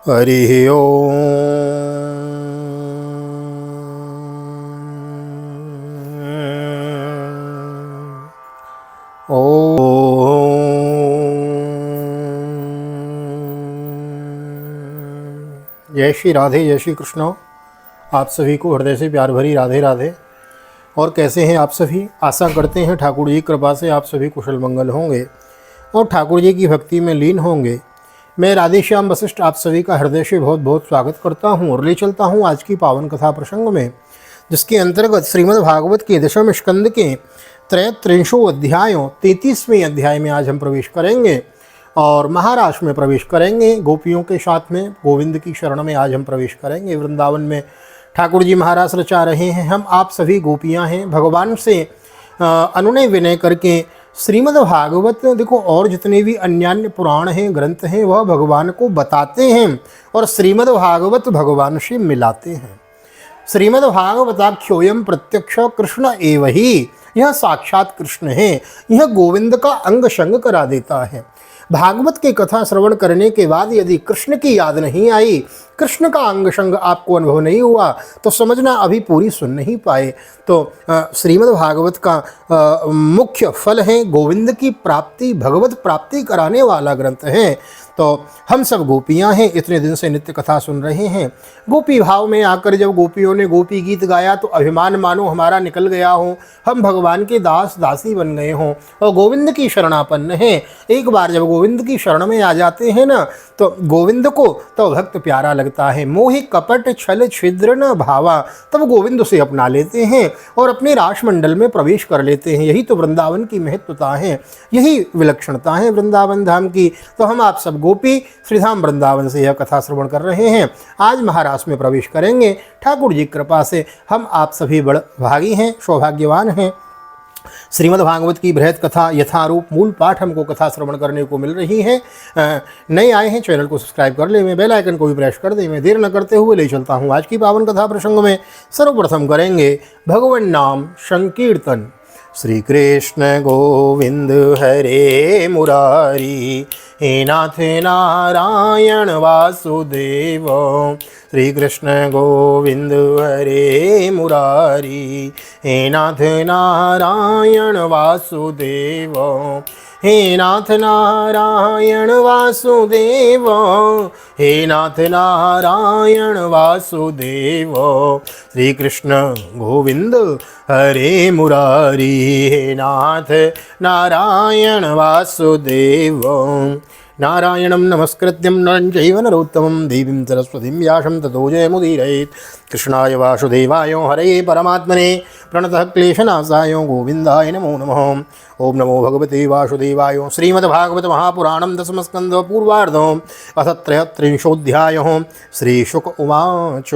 हरि ओम। जय श्री राधे, जय श्री कृष्ण। आप सभी को हृदय से प्यार भरी राधे राधे। और कैसे हैं आप सभी? आशा करते हैं ठाकुर जी की कृपा से आप सभी कुशल मंगल होंगे और ठाकुर जी की भक्ति में लीन होंगे। मैं राधेश्याम वशिष्ठ आप सभी का हृदय से बहुत बहुत स्वागत करता हूं और ले चलता हूं आज की पावन कथा प्रसंग में, जिसके अंतर्गत श्रीमद् भागवत के दशम स्कंद के 33वें अध्यायों 33वें अध्याय में आज हम प्रवेश करेंगे और महाराष्ट्र में प्रवेश करेंगे। गोपियों के साथ में गोविंद की शरण में आज हम प्रवेश करेंगे। वृंदावन में ठाकुर जी महाराज रचा रहे हैं। हम आप सभी गोपियां हैं। भगवान से अनुनय विनय करके श्रीमद् भागवत देखो और जितने भी अन्यान्य पुराण हैं, ग्रंथ हैं, वह भगवान को बताते हैं और श्रीमद् भागवत भगवान से मिलाते हैं। श्रीमद् भागवताख्योयम प्रत्यक्ष कृष्ण एव ही, यह साक्षात कृष्ण है। यह गोविंद का अंग संग करा देता है। भागवत की कथा श्रवण करने के बाद यदि कृष्ण की याद नहीं आई, कृष्ण का अंग संग आपको अनुभव नहीं हुआ, तो समझना अभी पूरी सुन नहीं पाए। तो श्रीमद् भागवत का मुख्य फल है गोविंद की प्राप्ति, भगवत प्राप्ति कराने वाला ग्रंथ है। तो हम सब गोपियां हैं, इतने दिन से नित्य कथा सुन रहे हैं। गोपी भाव में आकर जब गोपियों ने गोपी गीत गाया तो अभिमान मानो हमारा निकल गया हो, हम भगवान के दास दासी बन गए हों और गोविंद की शरणापन्न हैं। एक बार जब गोविंद की शरण में आ जाते हैं ना, तो गोविंद को तो भक्त प्यारा लगता है। मोहि कपट छल छिद्र न भावा, तब गोविंद से अपना लेते हैं और अपने रासमंडल में प्रवेश कर लेते हैं। यही तो वृंदावन की महत्वता है, यही विलक्षणता है वृंदावन धाम की। तो हम आप सब गोपी श्रीधाम वृंदावन से यह कथा श्रवण कर रहे हैं। आज महाराष्ट्र में प्रवेश करेंगे। ठाकुर जी की कृपा से हम आप सभी बड़ भागी हैं, सौभाग्यवान हैं। श्रीमद् भागवत की बृहद कथा यथारूप मूल पाठ हमको कथा श्रवण करने को मिल रही है। नए आए हैं चैनल को सब्सक्राइब कर ले, मैं बेल आइकन को भी प्रेस कर दे। मैं देर न करते हुए ले चलता हूँ आज की पावन कथा प्रसंग में। सर्वप्रथम करेंगे भगवान नाम संकीर्तन। श्री कृष्ण गोविंद हरे मुरारी, हे नाथ नारायण वासुदेव। श्री कृष्ण गोविंद हरे मुरारी, हे नाथ नारायण वासुदेव। हे नाथ नारायण वासुदेव, हे नाथ नारायण वासुदेव। श्री कृष्ण गोविंद हरे मुरारी, हे नाथ नारायण वासुदेव। नारायणं नमस्कृत्यं नरं चैव नरोत्तमं देवीं सरस्वतीं व्यासं ततो जयमुदीरयेत्। कृष्णाय वासुदेवाय हरे परमात्मने प्रणतः क्लेशनाशाय गोविन्दाय नमो नमः। ओम नमो भगवते वासुदेवाय। श्रीमद्भागवत महापुराणं दशमस्कन्ध पूर्वार्धम् अथ 33 श्रीशुक उवाच।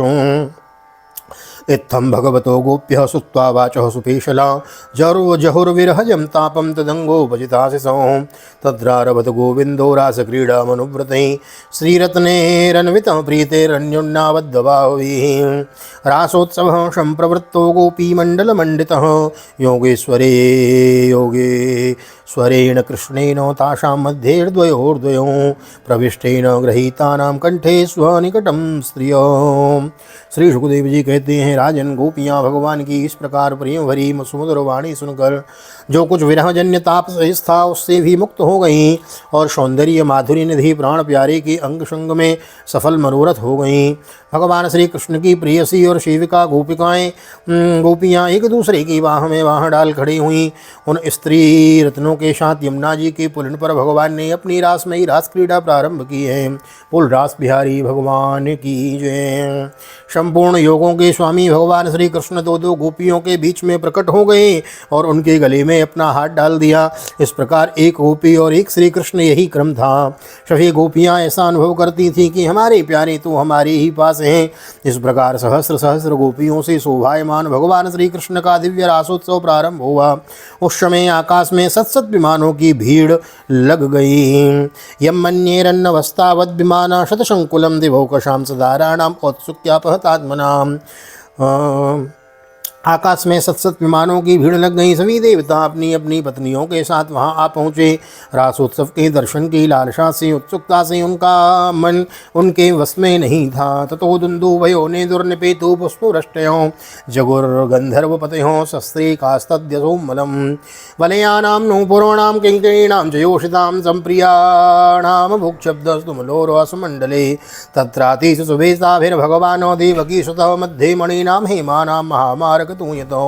इत्थं भगवतो गोप्यः सुत्वा वाचः सुपेशला, जरो जहुर्विरहजं तापं तदङ्गोपजिताशिशं। तद्रारभत गोविन्दो रासक्रीडामनुव्रतैः, श्रीरत्नैरन्वितः प्रीतेरन्योन्नावद्बाहुभिः। रासोत्सवः सम्प्रवृत्तो गोपीमण्डलमण्डितः, योगेश्वरे योगेश्वरेण कृष्णेन तासां मध्येर्द्वयोर्द्वयोः, प्रविष्टेन गृहीतानां कंठे स्वनिकटं स्त्रियः। श्री सुखदेव जी कहते हैं, राजन गोपियाँ भगवान की इस प्रकार प्रेम भरी सुमधुर वाणी सुनकर जो कुछ विरहजन्य ताप सहित था उससे भी मुक्त हो गईं और सौंदर्य माधुरी निधि प्राण प्यारे के अंग संग में सफल मनोरथ हो गईं। भगवान श्री कृष्ण की प्रेयसी और सेविका गोपियाँ एक दूसरे की बाह में बाह डाल खड़ी हुईं। उन स्त्री रत्नों के साथ यमुना जी के पुलिन पर भगवान ने अपनी रासमयी रास क्रीड़ा प्रारंभ की है। पुल रास बिहारी भगवान की जय। संपूर्ण योगों के स्वामी भगवान श्री कृष्ण दो गोपियों के बीच में प्रकट हो गए और उनके गले में अपना हाथ डाल दिया। इस प्रकार एक गोपी और एक श्री कृष्ण, यही क्रम था। सभी गोपियां ऐसा अनुभव करती थीं कि हमारे प्यारे तो हमारे ही पास हैं। इस प्रकार सहस्र सहस्र गोपियों से शोभायमान भगवान श्री कृष्ण का दिव्य रासोत्सव प्रारंभ हुआ। उस समय आकाश में सत विमानों की भीड़ लग गई। यम मन्येरन्नवस्तावद् विमाना शतशंकुलम दिवौकशां सदाराणाम औत्सुक्यापहतात्मनाम्। आकाश में सत सत विमानों की भीड़ लग गई। सभी देवता अपनी अपनी पत्नियों के साथ वहां आ पहुँचे। रासोत्सव के दर्शन की लालसा से, उत्सुकता से उनका मन उनके वश में नहीं था। ततो दुन्दुभयो ने दुर्निपेतु पुष्पुरष्टयों जगुर्गन्धर्वपतयों शस्त्रेकास्तद्यसोमलम् वलयानां नूपुराणां किङ्किणीनां च योषितां सम्प्रियाणां भुक्शब्दस्तुमलोरसमण्डले तत्रातिश शुभेताभिर्भगवानो देवकीसुतः मध्ये मणीनां हेमानां महामारक तूयतो।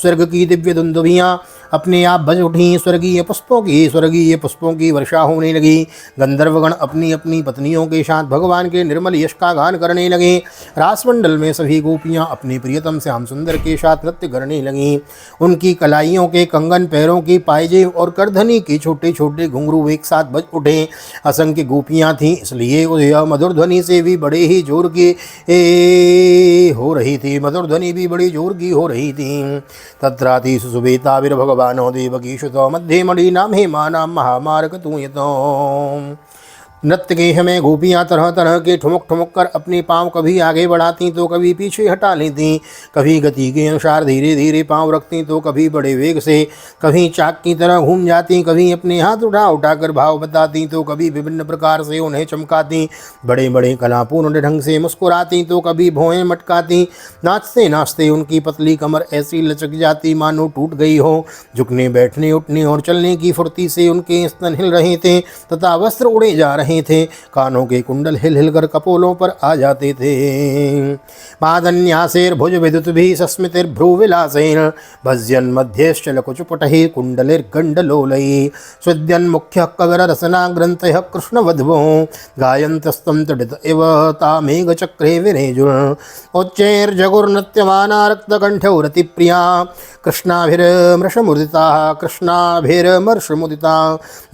स्वर्ग की दिव्य दुंदुभियाँ अपने आप बज उठी। स्वर्गीय पुष्पों की वर्षा होने लगी। गंधर्वगण अपनी अपनी पत्नियों के साथ भगवान के निर्मल यश का गान करने लगे। रासमंडल में सभी गोपियाँ अपने प्रियतम श्याम सुंदर के साथ नृत्य करने लगीं। उनकी कलाइयों के कंगन, पैरों की पायजेब और करधनी के छोटे छोटे घुंघरू एक साथ बज उठे। असंख्य गोपियाँ थीं, इसलिए यह मधुर ध्वनि से भी बड़े ही जोर की हो रही थी। मधुर ध्वनि भी बड़ी जोर की हो रही थी। तत्राति सुबेताभिर्भगवानो देवकीसुतो मध्ये मणीनां हेमानां महामारक तूयतो। नृत्य के समय गोपियाँ तरह तरह के ठुमक ठुमक कर अपने पाँव कभी आगे बढ़ाती तो कभी पीछे हटा लेती। कभी गति के अनुसार धीरे धीरे पाँव रखती तो कभी बड़े वेग से, कभी चाक की तरह घूम जाती। कभी अपने हाथ उठाकर भाव बताती तो कभी विभिन्न प्रकार से उन्हें चमकाती। बड़े बड़े कलापूर्ण ढंग से मुस्कुराती तो कभी भौहें मटकाती। नाचते नाचते उनकी पतली कमर ऐसी लचक जाती मानो टूट गई हो। झुकने, बैठने, उठने और चलने की फुर्ती से उनके स्तन हिल रहे थे तथा वस्त्र उड़े जा रहे थे। कानों के कुंडल हिल हिल कर कपोलों पर आ जाते थे। पादन्यासेर्भुज विद्युद्भिः सस्मितिर्भ्रुविलासेन भज्यन् मध्येश्चलकुचपुटैः कुण्डलैर्गण्डलोलैः सुध्यन्मुख्यः कविररसनाग्रन्थयः कृष्णवध्वो गायन्तस्तं तडित इव तामेघचक्रे विरेजुर् उच्चैर्जगुर्नृत्यमाना रक्तकण्ठौ रतिप्रिया कृष्णाभिर्मर्षमुदिता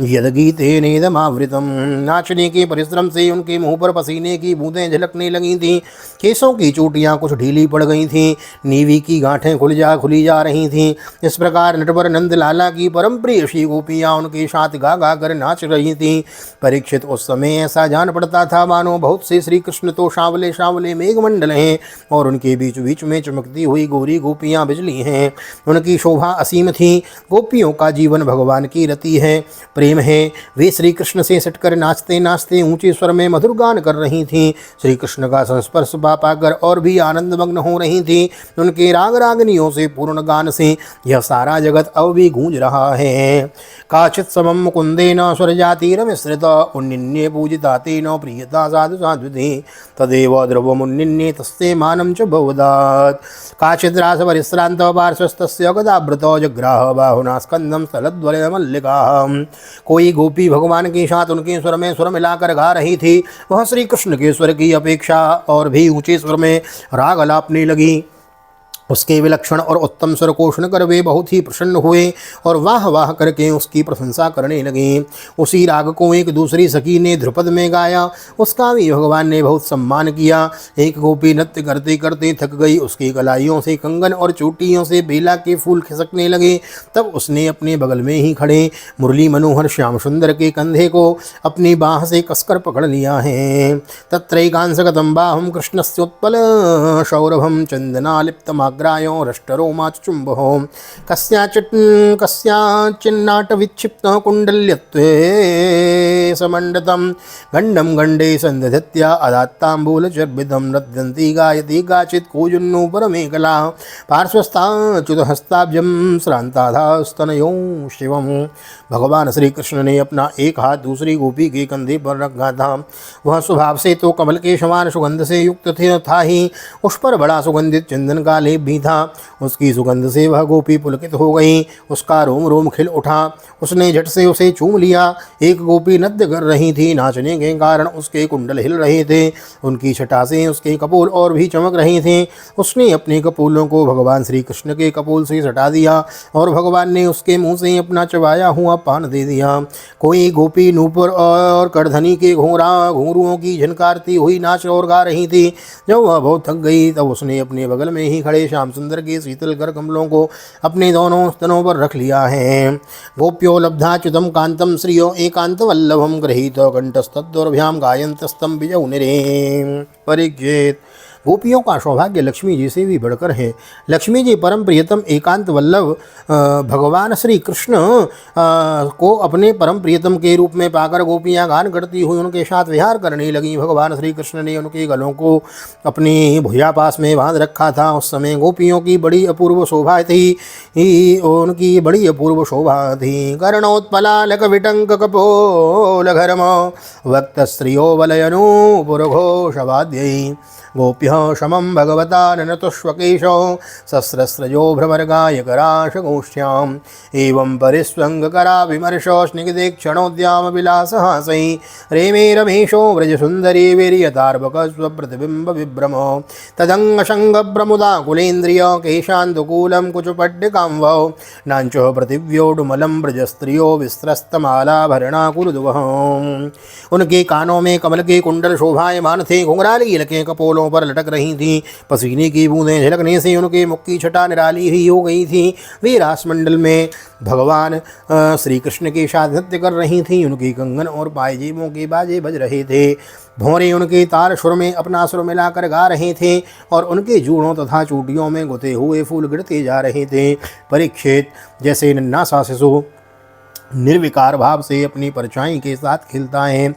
यद्गीतेनेदमावृतं। नाचने के परिश्रम से उनके मुंह पर पसीने की बूंदें झलकने लगी थीं। केसों की चोटियां कुछ ढीली पड़ गई थीं। नीवी की गांठें खुली जा रही थीं। इस प्रकार नटवर नंद लाला की परम प्रिय श्री गोपियाँ उनके साथ गा गा कर नाच रही थीं। परीक्षित उस समय ऐसा जान पड़ता था मानो बहुत से श्री कृष्ण तो सांवले सांवले मेघमंडल हैं और उनके बीच बीच में चमकती हुई गौरी गोपियाँ बिजली हैं। उनकी शोभा असीम थी। गोपियों का जीवन भगवान की रति है, प्रेम है। वे श्री कृष्ण से सटकर नाचते नाचते ऊंचे स्वर में मधुर गान कर रही थीं। श्री कृष्ण का संस्पर्श पाकर और भी आनंदमग्न हो रही थीं। उनके राग रागनियों से पूर्ण गान से यह सारा जगत अब भी गूंज रहा है। काचित् समम मुकुंदेन स्वरजातिरमिश्रित उन्निन्ये पूजिता तेन प्रियता साधु साधुते तदेव द्रवमुन्निन्ये तस्ते मानं च बहुदात् काचित् रासपरिश्रान्त पार्श्वस्तस्य गदाभृतो जग्राह बाहुना स्कंदं स्थलद्वलय मल्लिकाः। कोई गोपी भगवान के साथ उनके स्वर में स्वर मिलाकर गा रही थी। वह श्री कृष्ण के स्वर की अपेक्षा और भी ऊंचे स्वर में राग अलापने लगी। उसके विलक्षण और उत्तम स्वर को सुनकर वे बहुत ही प्रसन्न हुए और वाह वाह करके उसकी प्रशंसा करने लगे। उसी राग को एक दूसरी सखी ने ध्रुपद में गाया। उसका भी भगवान ने बहुत सम्मान किया। एक गोपी नृत्य करते करते थक गई। उसकी कलाइयों से कंगन और चोटियों से बेला के फूल खिसकने लगे। तब उसने अपने बगल में ही खड़े मुरली मनोहर श्याम सुंदर के कंधे को अपनी बाह से कसकर पकड़ लिया है। तत्रैकांसगतं बाहुं कृष्णस्योत्पल सौरभं चंदनालिप्तमा ग्रायो रष्टरोमा चुंबहो कस्याचिन्नाट विक्षिप्त कुंडल्यत्वे समंडतम गंडम गंडे संदधत्या अदात्तांबूल चर्बितम नृत्यन्ती गायति काचित् कूजुन्नु परमेकला पार्श्वस्थाच्युत हस्ताब्जम श्रांताधास्तनयो शिवम। भगवान श्री कृष्ण ने अपना एक हाथ दूसरी गोपी के कंधे पर रखा था। वह स्वभाव से तो कमल के समान सुगंध से युक्त था ही, उस पर बड़ा सुगंधित चंदन का लेप भी था। उसकी सुगंध से वह गोपी पुलकित हो गई। उसका रोम रोम खिल उठा। उसने झट से उसे चूम लिया। एक गोपी नृत्य कर रही थी। नाचने के कारण उसके कुंडल हिल रहे थे। उनकी छटा से उसके कपोल और भी चमक रहे थे। उसने अपने कपोलों को भगवान श्री कृष्ण के कपोल से सटा दिया और भगवान ने उसके मुंह से अपना चबाया हुआ पान दे दिया। कोई गोपी नूपुर और करधनी के घुंघरुओं की झनकारती हुई नाच और गा रही थी। जब वह बहुत थक गई तब उसने अपने बगल में ही खड़े श्याम सुंदर के शीतल कर कमलों को अपने दोनों स्तनों पर रख लिया है। गोप्यो लब्धाच्युतम कांतम श्रियो एकांत वल्लभम गृहीत कंठस्तद्दौर्भ्याम गायन्तस्तं बिजौनिरे। परीक्षित गोपियों का सौभाग्य लक्ष्मी जी से भी बढ़कर है। लक्ष्मी जी परम प्रियतम एकांत वल्लभ भगवान श्री कृष्ण को अपने परम प्रियतम के रूप में पाकर गोपियाँ गान करती हुई उनके साथ विहार करने लगी। भगवान श्री कृष्ण ने उनके गलों को अपनी भुजा पास में बांध रखा था। उस समय गोपियों की बड़ी अपूर्व शोभा थी, उनकी बड़ी अपूर्व शोभा थी। कर्णोत्पलालक विटंक कपोल घर्म वक्त स्त्रियो वलयनूपुरघोषवाद्यै गोप्यः समं भगवता ननतुष्वकेशो सस्रस्रजो भ्रमरगायकराशगोष्ठ्याम् एवं परिस्वङ्गकरा विमर्शो स्निग्धेक्षणोद्यामविलासहासै रेमे रमेशो व्रजसुन्दरी वीर्यतार्भकस्वप्रतिबिम्बविभ्रमो तदङ्गशङ्गप्रमुदाकुलेन्द्रिय केशान्तकूलं कुचपड्डिकाम्भो नाञ्चो पृथिव्योडुमलं व्रजस्त्रियो विस्त्रस्तमालाभरणाकुरुदुवः। उनके कानों में कमल के कुंडल शोभायमान थे, घुंघराली लकें कपोलों पर लटक रही थीं, पसीने की बूंदें झलकने से उनके मुख की छटा निराली ही हो गई थी। वे रासमंडल में भगवान श्री कृष्ण के साथ नृत्य कर रही थीं। उनकी कंगन और पायजेबों के बाजे बज रहे थे, भौरे उनके तार सुर में अपना सुर मिलाकर गा रहे थे और उनके जूड़ों तथा चूटियों में गुथे हुए फूल गिरते जा रहे थे। परीक्षित जैसे नन्हा सा शिशु निर्विकार भाव से अपनी परछाई के साथ खिलता है,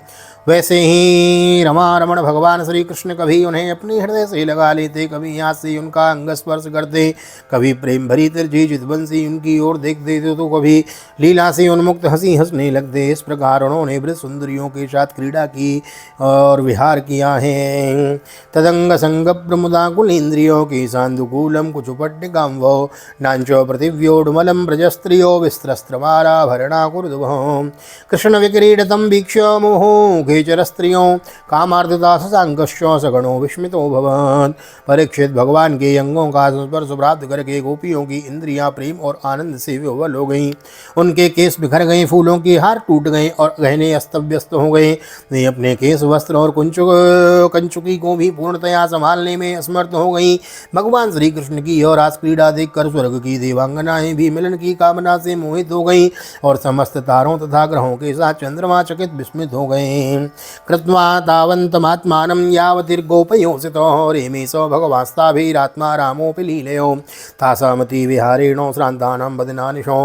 वैसे ही रमारमण भगवान श्री कृष्ण कभी उन्हें अपने हृदय से लगा लेते, कभी हाथ से उनका अंग स्पर्श करते, कभी प्रेम भरी तिरछी चितवंशी उनकी ओर देखते थे, तो कभी लीला से उन्मुक्त हंसी हंसने लगते। इस प्रकार उन्होंने वृद्ध सुंदरियों के साथ क्रीड़ा की और विहार किया है। तदंग संग प्रमुदाकुल इंद्रियों की सांदुकूलम कुचुपट्टिकाम्भो नांचो पृथिव्योडुमलम ब्रजस्त्रियो विस्त्रस्त्रमाला भरणाकुर्दुभो कृष्ण विक्रीडतम वीक्ष मोहो चरस्त्रियों कामार्धता शशांकश्च सगणो विस्मितो भवन्। परीक्षित भगवान के अंगों का स्पर्श प्राप्त करके गोपियों की इंद्रियां प्रेम और आनंद से विह्वल हो गईं। उनके केस बिखर गए, फूलों के हार टूट गए और गहने अस्त व्यस्त हो गए। वे अपने केस वस्त्र और कंचुकी को भी पूर्णतया संभालने में असमर्थ हो गईं। भगवान श्री कृष्ण की और रास क्रीड़ा देखकर स्वर्ग की देवांगनाएं भी मिलन की कामना से मोहित हो गईं और समस्त तारों तथा ग्रहों के साथ चंद्रमा चकित विस्मित हो गए। कृत्वा तावन्तमात्मानं यावतिर्गोपयोऽसितो रेमेशो भगवास्ताभिरात्मा रामोऽपि लीलयो तासामति विहारेणो श्रान्तानां वदनानिशो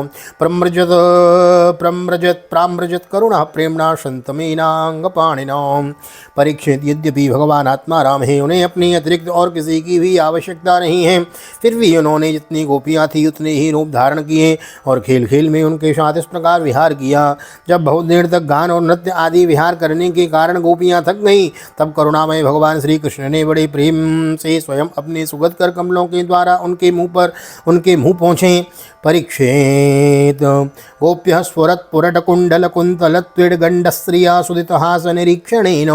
प्राम्रजत करुणा प्रेम्णा शन्तमेनाङ्गपाणिनां। परीक्षित यद्यपि भगवान आत्मा राम है, उन्हें अपनी अतिरिक्त और किसी की भी आवश्यकता नहीं है, फिर भी उन्होंने जितनी गोपियाँ थी उतने ही रूप धारण किए और खेल खेल में उनके साथ इस प्रकार विहार किया। जब बहुत देर तक गान और नृत्य आदि विहार करने के कारण गोपियाँ थक गईं, तब करुणामय भगवान श्री कृष्ण ने बड़े प्रेम से स्वयं अपने सुगत कर कमलों के द्वारा उनके मुँह पहुँचे। परीक्षेत गोप्यः स्फुरत्पुरटकुण्डलकुन्तलत्विड्गण्डस्त्रिया सुदितहास निरीक्षणेन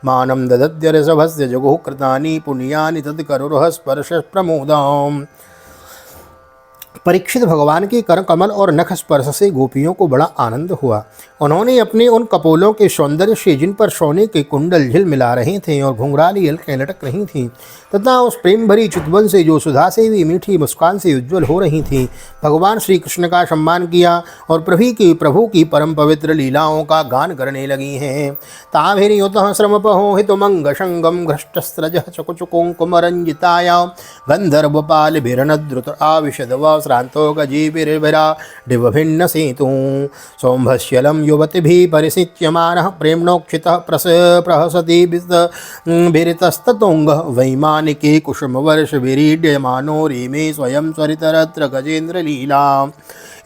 मानं ददद्य ऋषभस्य जगुः कृतानि पुण्यानि तत्करुरः स्पर्श प्रमोदाम्। परीक्षित भगवान के कर कमल और नख स्पर्श से गोपियों को बड़ा आनंद हुआ। उन्होंने अपने उन कपोलों के सौंदर्य से, जिन पर सोने के कुंडल झिलमिला रहे थे और घुंघराली अलकें लटक रही थीं, तथा उस प्रेम भरी चितवन से जो सुधा से भी मीठी मुस्कान से उज्ज्वल हो रही थी, भगवान श्री कृष्ण का सम्मान किया और प्रभु की परम पवित्र लीलाओं का गान करने लगी हैं। ताभिर्युतः श्रमपहोहितुमंग शंगम घृष्टस्रजः चकुचुकुंकुमरंजिताया गंधर्वपालभिरनद्रुत आविशदव श्रांतो गजीभिर्भिरा दिवभिन्न सेतु सौम्भश्यलं युवतिभिः परिसिच्यमानः प्रेम्णोक्षितः प्रहसति भिरितस्ततोंगः वैमानिके कुसुमवर्षभिरीड्यमानो रेमे स्वयं स्वरितरत्र गजेन्द्र लीला।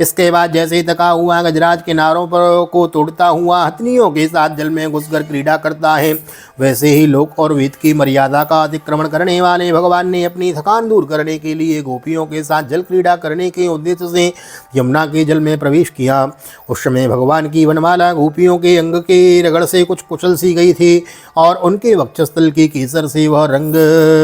इसके बाद जैसे तका हुआ गजराज किनारों पर को तोड़ता हुआ हथनियों के साथ जल में घुसकर क्रीड़ा करता है, वैसे ही लोक और वेद की मर्यादा का अतिक्रमण करने वाले भगवान ने अपनी थकान दूर करने के लिए गोपियों के साथ जल क्रीड़ा करने के उद्देश्य से यमुना के जल में प्रवेश किया। उस समय भगवान की वनमाला गोपियों के अंग के रगड़ से कुछ कुचल सी गई थी और उनके वक्षस्थल के केसर से वह रंग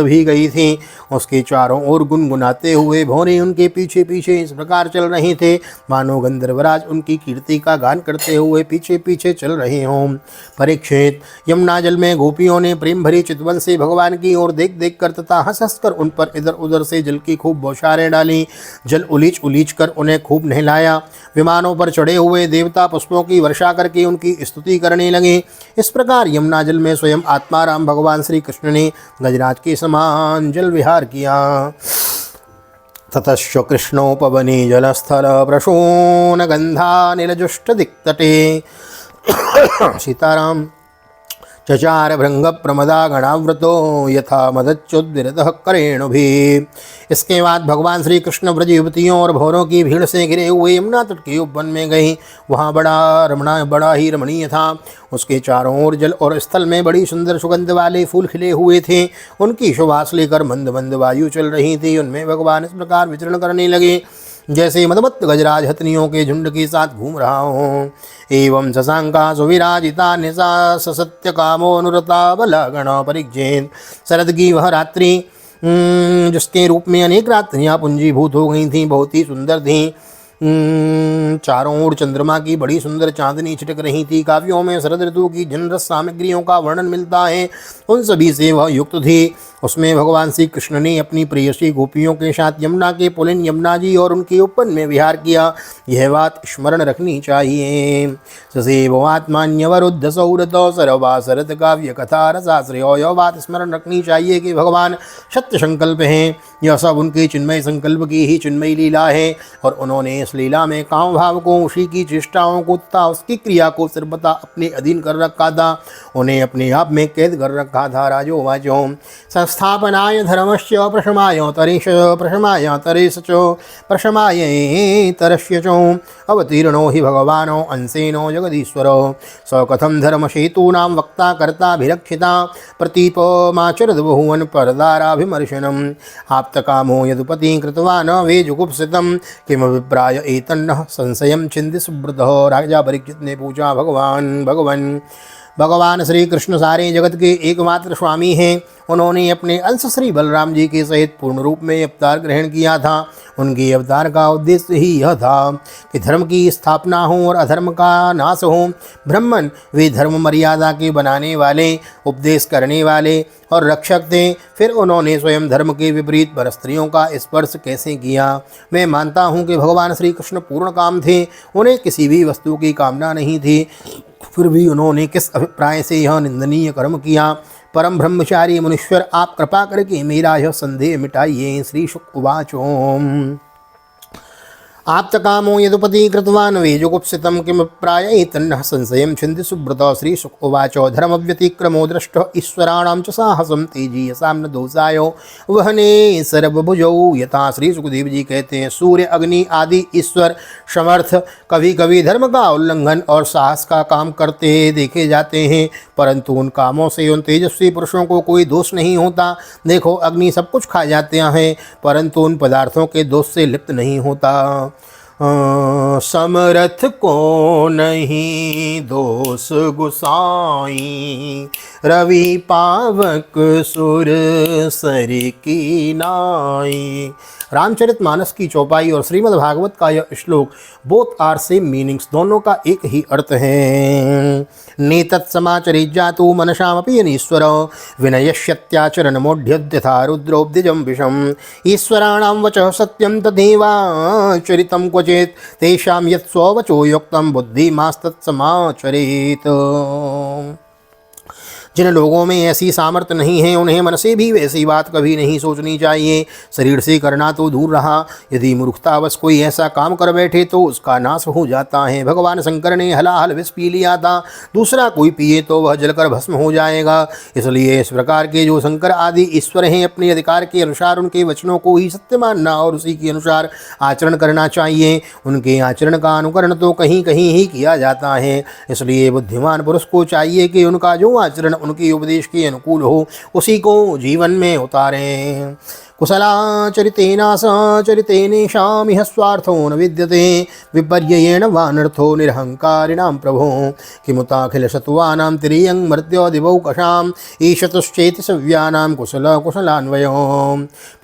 भी गई थी। उसके चारों ओर गुनगुनाते हुए भौरे उनके पीछे पीछे इस प्रकार चल रहे थे मानो गंधर्वराज उनकी कीर्ति का गान करते हुए पीछे पीछे चल रहे हों। परीक्षित, यमुना जल में गोपियों ने प्रेम भरी चितवन से भगवान की ओर देख देख कर तथा हंस हंस कर उन पर इधर उधर से जल की खूब बौछारें डाली। जल उलीच उलीच कर उन्हें खूब नहलाया। विमानों पर चढ़े हुए देवता पुष्पों की वर्षा करके उनकी स्तुति करने लगे। इस प्रकार यमुना जल में स्वयं आत्माराम भगवान श्री कृष्ण ने गजराज के समान जल विहार किया। ततश्च कृष्णोपवने जलस्थल प्रशून गंधा नीलजुष्ट दिक्तटे सीताराम चचार भृंग प्रमदा गणाव्रतो यथा मदच्युद्विरतः करेणुभिः। इसके बाद भगवान श्री कृष्ण ब्रज युवतियों और भौरों की भीड़ से घिरे हुए यमुना तट के उपवन में गए। वहाँ बड़ा ही रमणीय था। उसके चारों ओर जल और स्थल में बड़ी सुंदर सुगंध वाले फूल खिले हुए थे। उनकी सुवास लेकर मंद मंद वायु चल रही थी। उनमें भगवान इस प्रकार विचरण करने लगे जैसे मदमत्त गजराज हथनियों के झुंड के साथ घूम रहा हो। एवं शशांका सुविराजिता निशा सत्य कामोनुरता बला गण परिज्ञेन। शरद की वह रात्रि जिसके रूप में अनेक रात्रियां पुंजीभूत हो गई थीं, बहुत ही सुंदर थीं। चारों ओर चंद्रमा की बड़ी सुंदर चांदनी छिटक रही थी। काव्यों में शरद ऋतु की जिन रस सामग्रियों का वर्णन मिलता है उन सभी से वह युक्त थी। उसमें भगवान श्री कृष्ण ने अपनी प्रेयसी गोपियों के साथ यमुना के पुलिन यमुना जी और उनके उपवन में विहार किया। यह बात स्मरण रखनी चाहिए। ससेवात्मान्यवरुद्ध सौरत सरवा शरद काव्य कथा रसाश्रयो। यह बात स्मरण रखनी चाहिए कि भगवान सत्य संकल्प हैं। यह सब उनके चिन्मय संकल्प की ही चिन्मयी लीला है और उन्होंने इस लीला में काम भाव को, उसी की चेष्टाओं को तथा उसकी क्रिया को सर्वथा अपने अधीन कर रखा था। उन्हें अपने आप में कैद कर रखा था। राजो वाचो संस्थापनाय धर्मस्य प्रशमाय तरेश प्रशमाय तरेश च प्रशमाय तरस्य च अवतीर्णो हि भगवानो अंशेनो जगदीश्वरो। स कथम धर्मसेतूनां वक्ता कर्ताभिरक्षिता प्रतीपमाचरद बहुवन परदाराभिमर्शनम्। आप्तकामो यदुपति कृतवान् वेजुगुप्सितं किमभिप्राय एतन्नः संशयं छिन्दि सुब्रतः। राजा परीक्षित ने पूछा, भगवान श्री कृष्ण सारे जगत के एकमात्र स्वामी हैं। उन्होंने अपने अंश श्री बलराम जी के सहित पूर्ण रूप में अवतार ग्रहण किया था। उनके अवतार का उद्देश्य ही यह था कि धर्म की स्थापना हो और अधर्म का नाश हो। ब्राह्मण वे धर्म मर्यादा के बनाने वाले, उपदेश करने वाले और रक्षक थे। फिर उन्होंने स्वयं धर्म के विपरीत पर स्त्रियों का स्पर्श कैसे किया? मैं मानता हूँ कि भगवान श्री कृष्ण पूर्ण काम थे। उन्हें किसी भी वस्तु की कामना नहीं थी। फिर भी उन्होंने किस अभिप्राय से यह निंदनीय कर्म किया? परम ब्रह्मचारी मुनीश्वर, आप कृपा करके मेरा यह संदेह मिटाइए। श्री शुक उवाच आप्तकामो यदुपति कृतवान् वेजुगुप्सितं किमभिप्राय तन्नः संशयं छिन्दि सुब्रत। श्री शुक उवाच धर्मव्यतिक्रमो दृष्टः ईश्वराणां च साहसं तेजीयसां न दोषाय वहने सर्वभुजौ यथा। श्री सुखदेव जी कहते हैं, सूर्य, अग्नि आदि ईश्वर समर्थ कभी कभी धर्म का उल्लंघन और साहस का काम करते देखे जाते हैं, परंतु उन कामों से उन तेजस्वी पुरुषों को कोई दोष नहीं होता। देखो, अग्नि सब कुछ खा जाते हैं परंतु उन पदार्थों के दोष से लिप्त नहीं होता। समरथ को नहीं दोष गुसाई, रवि पावक सुर सर की नाई। रामचरितमानस की चौपाई और श्रीमद् भागवत का यह श्लोक बोथ आर सेम मीनिंग्स, दोनों का एक ही अर्थ है। नेतत् समाचरिज्जातु मनसामपि अनीश्वर विनयस्यत्याचरण मोढ्यद्यथा रुद्रोब्धिजं विषम्। ईश्वराणां वचः सत्यं तथैवाचरितं क्वचित् तेषां यत् स्ववचो युक्तं बुद्धिमास्तत्समाचरेत्। जिन लोगों में ऐसी सामर्थ्य नहीं है उन्हें मन से भी वैसी बात कभी नहीं सोचनी चाहिए। शरीर से करना तो दूर रहा, यदि मूर्खतावश कोई ऐसा काम कर बैठे तो उसका नाश हो जाता है। भगवान शंकर ने हलाहल विष पी लिया था, दूसरा कोई पिए तो वह जलकर भस्म हो जाएगा। इसलिए इस प्रकार के जो शंकर आदि ईश्वर हैं, अपने अधिकार के अनुसार उनके वचनों को ही सत्य मानना और उसी के अनुसार आचरण करना चाहिए। उनके आचरण का अनुकरण तो कहीं कहीं ही किया जाता है। इसलिए बुद्धिमान पुरुष को चाहिए कि उनका जो आचरण उनके उपदेश के अनुकूल हो उसी को जीवन में उतारें। कुशलाचरितेनासचरितेनेषामिह स्वार्थो न विद्यते विपर्ययेण वानर्थो निरहङ्कारिणां प्रभो किमुताखिलशत्वानां तिर्यं मर्त्योदिवौकषाम् ईशतुश्चेति सव्यानां कुशलान्वयो।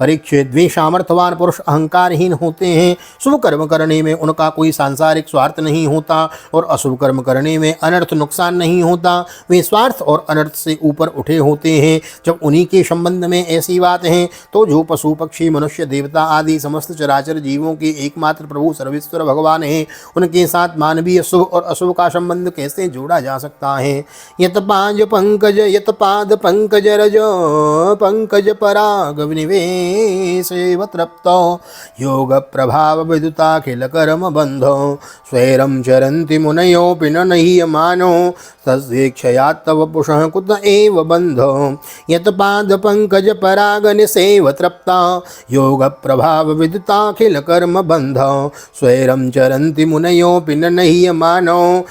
परीक्षित वे सामर्थवान पुरुष अहंकारहीन होते हैं। शुभ कर्म करने में उनका कोई सांसारिक स्वार्थ नहीं होता और अशुभ कर्म करने में अनर्थ नुकसान नहीं होता। वे स्वार्थ और अनर्थ से ऊपर उठे होते हैं। जब उन्हीं के संबंध में ऐसी बात है तो जो पशु पक्षी मनुष्य देवता आदि समस्त चराचर जीवों के एकमात्र प्रभु सर्वेश्वर भगवान हैं, उनके साथ मानवीय शुभ और अशुभ का संबंध कैसे जोड़ा जा सकता है। यत पाद पंकज रज पंकज पराग विनिवेशेव तृप्तो योग प्रभाव विदुताखिल कर्म बंधो स्वैरं चरन्ति मुनयोऽपि न नह्यमानो तस्येक्षया तव पुषः कुत एव बंधो यत पाद पंकज पराग निसेव तृप्ता योग प्रभाव विदुताखिल कर्म बंधो स्वैरं चरन्ति मुनयोऽपि न नह्यमानो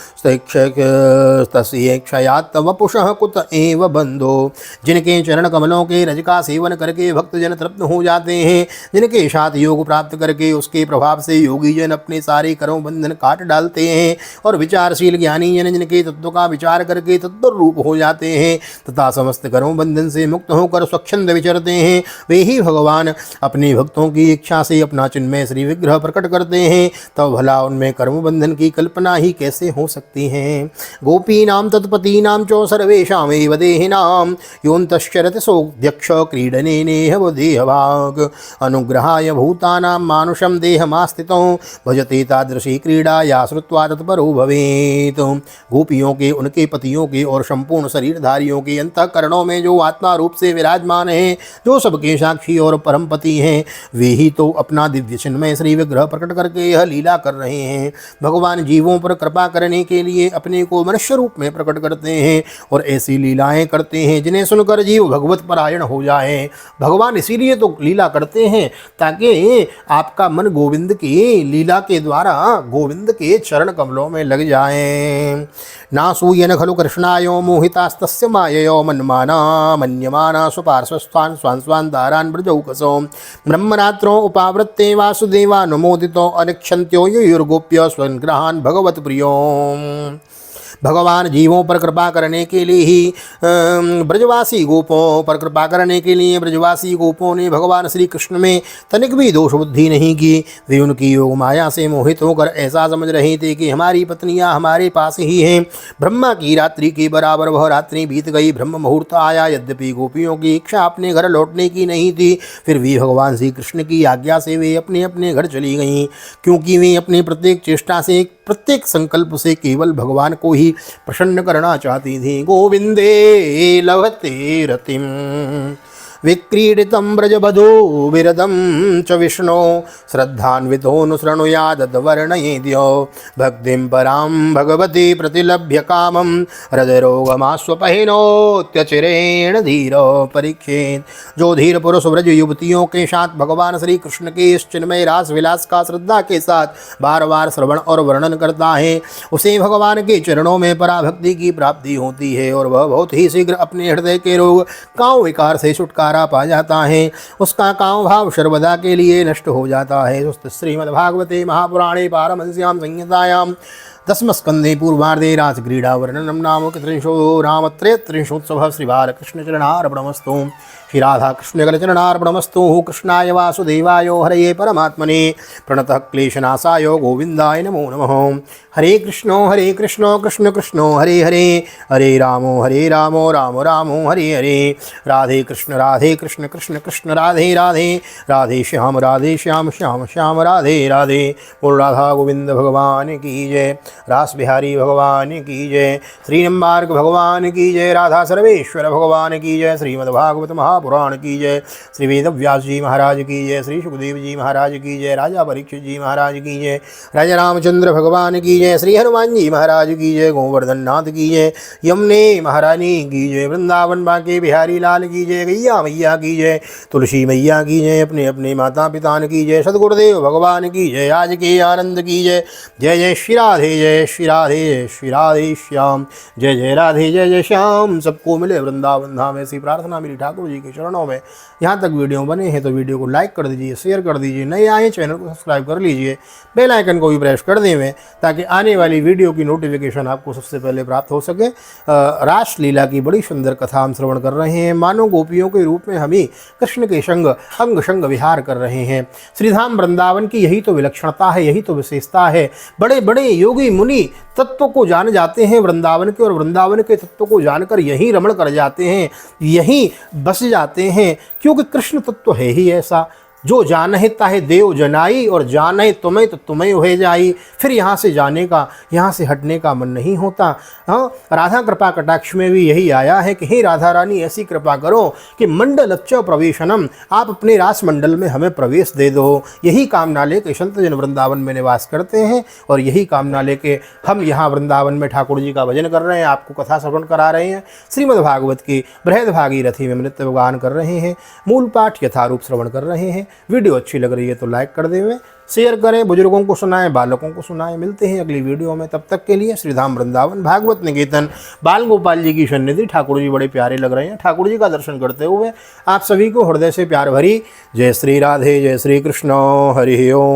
तस्येक्षया तव पुषः कुत एव बंधो। जिनके चरण कमलों के रज का सेवन करके भक्तजन तृप्त हो जाते हैं, जिनके साथ योग प्राप्त करके उसके प्रभाव से योगी जन अपने सारे कर्म बंधन काट डालते हैं और विचारशील ज्ञानी जन जिनके तत्व का विचार करके तत्व रूप हो जाते हैं तथा समस्त कर्म बंधन से मुक्त होकर स्वच्छंद विचरते हैं, वे ही भगवान अपने भक्तों की इच्छा से अपना चिन्मय श्री विग्रह प्रकट करते हैं। तब भला उनमें कर्म बंधन की कल्पना ही कैसे हो सकती है। गोपीनाम तत्पतीनाम चो सर्वेषामेव देहिनाम योऽन्तश्चरति सोऽध्यक्ष क्रीडने नेह देहभाग अनुग्रहाय भूतानां मानुषं देहमास्थितो भजते तादृशी क्रीडा या श्रुत्वा तत्परो भवेत्। गोपियों के, उनके पतियों के और संपूर्ण शरीरधारियों के अंतःकरणों में जो आत्मा रूप से विराजमान है, जो सबके साक्षी और परमपति हैं, वे ही तो अपना दिव्य चिन्मय श्री विग्रह प्रकट करके यह लीला कर रहे हैं। भगवान जीवों पर कृपा करने के लिए अपने को मनुष्य रूप में प्रकट करते हैं और ऐसी लीलाएं करते हैं जिन्हें सुनकर जीव भगवत परायण हो जाए। भगवान इसीलिए तो लीला करते हैं ताकि आपका मन गोविंद की लीला के द्वारा गोविंद के चरण कमलों में लग जाए। नासूयन खलु कृष्णायो मोहितास्तस्य माययो मन्माना मन्यमाना सुपार्श्वस्थान स्वान् स्वान् दारान् ब्रजौकसो ब्रह्मरात्रो उपावृत्ते वासुदेवानुमोदितो अनिक्षन्त्यो युयुर्गोप्य स्वग्रहान् भगवत प्रियो। भगवान जीवों पर कृपा करने के लिए ही ब्रजवासी गोपों पर कृपा करने के लिए ब्रजवासी गोपों ने भगवान श्री कृष्ण में तनिक भी दोष बुद्धि नहीं की। वे उनकी योग माया से मोहित होकर ऐसा समझ रहे थे कि हमारी पत्नियां हमारे पास ही हैं। ब्रह्मा की रात्रि के बराबर वह रात्रि बीत गई, ब्रह्म मुहूर्त आया। यद्यपि गोपियों की इच्छा अपने घर लौटने की नहीं थी, फिर भी भगवान श्री कृष्ण की आज्ञा से वे अपने अपने घर चली गईं, क्योंकि वे अपनी प्रत्येक चेष्टा से, प्रत्येक संकल्प से केवल भगवान को ही प्रसन्न करना चाहती थी। गोविंदे लभते रतिम विक्रीडितं ब्रजबधो विरदं च विष्णो श्रद्धान्वितोऽनुशृणुयादवर्णयेद्यो भक्तिं परां भगवती प्रतिलभ्य कामं हृदयरोगमास्वपहिनोत्यचिरेण धीरो परीक्षेत। जो धीर पुरुष ब्रज युवतियों के साथ भगवान श्री कृष्ण के इस चिन्मय रास विलास का श्रद्धा के साथ बार बार श्रवण और वर्णन करता है, उसे भगवान के चरणों में पराभक्ति की प्राप्ति होती है और वह बहुत ही शीघ्र अपने हृदय के रोग काव विकार से छुटकारा पा जाता है। उसका काम भाव सर्वदा के लिए नष्ट हो जाता है। श्रीमद्भागवते महापुराणे पारमहंस्यां संहितायां दशमस्कंदे पूर्वार्धे रासक्रीडा वर्णनम नाम त्रिंशो रामत्रयत्रिंशोत्सवः श्रीबालकृष्णचरणार्पणमस्तु। श्री राधा कृष्णचरणार्पणमस्तु। कृष्णाय वासुदेवाय हरये परमात्मने प्रणतः क्लेशनाशाय गोविंदाय नमो नमः। हरे कृष्ण कृष्ण कृष्ण हरे हरे, हरे रामो राम राम हरे हरे। राधे कृष्ण कृष्ण कृष्ण राधे राधे, राधे श्याम श्याम श्याम राधे राधे। बोल राधा गोविंद भगवान की जय, रास बिहारी भगवान की जय, श्रीनम्बार्क भगवान की जय, राधा सर्वेश्वर भगवान की जय, श्रीमद्भागवत महापुराण की जय, श्री वेदव्यास जी महाराज की जय, श्री सुखदेव जी महाराज की जय, राजा परीक्षित जी महाराज की जय, राजा रामचंद्र भगवान की जय, श्री हनुमान जी महाराज की जय, गोवर्धन नाथ की जय, यमुने महारानी की जय, वृंदावन बाके बिहारी लाल की जय, गैया मैया की जय, तुलसी मैया की जय, अपने अपने माता पिता की जय, सदगुरुदेव भगवान की जय, आज के आनंद की जय। जय जय श्री राधे जय श्री राधे, जय श्री राधे श्याम, जय जय राधे, जय जय श्याम। सबको मिले वृंदावन धाम, ऐसी प्रार्थना मेरी ठाकुर जी के चरणों में। यहाँ तक वीडियो बने हैं तो वीडियो को लाइक कर दीजिए, शेयर कर दीजिए, नए आए चैनल को सब्सक्राइब कर लीजिए, बेल आइकन को भी प्रेस कर दें ताकि आने वाली वीडियो की नोटिफिकेशन आपको सबसे पहले प्राप्त हो सके। रासलीला की बड़ी सुंदर कथा हम श्रवण कर रहे हैं। मानव गोपियों के रूप में हम ही कृष्ण के संग अंग संग विहार कर रहे हैं। श्रीधाम वृंदावन की यही तो विलक्षणता है, यही तो विशेषता है। बड़े बड़े योगी मुनि तत्व को जान जाते हैं वृंदावन के, और वृंदावन के तत्व को जानकर यहीं रमण कर जाते हैं, यहीं बस जाते हैं, क्योंकि कृष्ण तत्व है ही ऐसा। जो जानहि ताहि देव जनाई, और जानहि तुम्हें तो तुम्हें हो जाई। फिर यहाँ से जाने का, यहाँ से हटने का मन नहीं होता। हाँ, राधा कृपा कटाक्ष में भी यही आया है कि हे राधा रानी ऐसी कृपा करो कि मंडलच्च प्रवेशनम, आप अपने रास मंडल में हमें प्रवेश दे दो। यही कामना लेके संत जन वृंदावन में निवास करते हैं, और यही कामना लेके हम यहाँ वृंदावन में ठाकुर जी का भजन कर रहे हैं, आपको कथा श्रवण करा रहे हैं। श्रीमद् भागवत की बृहद भागीरथी में नृत्य गान कर रहे हैं, मूल पाठ यथारूप श्रवण कर रहे हैं। वीडियो अच्छी लग रही है तो लाइक कर देवें, शेयर करें, बुजुर्गों को सुनाएं, बालकों को सुनाएं। मिलते हैं अगली वीडियो में, तब तक के लिए श्रीधाम वृंदावन भागवत निकेतन बाल गोपाल जी की सन्निधि। ठाकुर जी बड़े प्यारे लग रहे हैं। ठाकुर जी का दर्शन करते हुए आप सभी को हृदय से प्यार भरी जय श्री राधे, जय श्री कृष्ण, हरि ओम।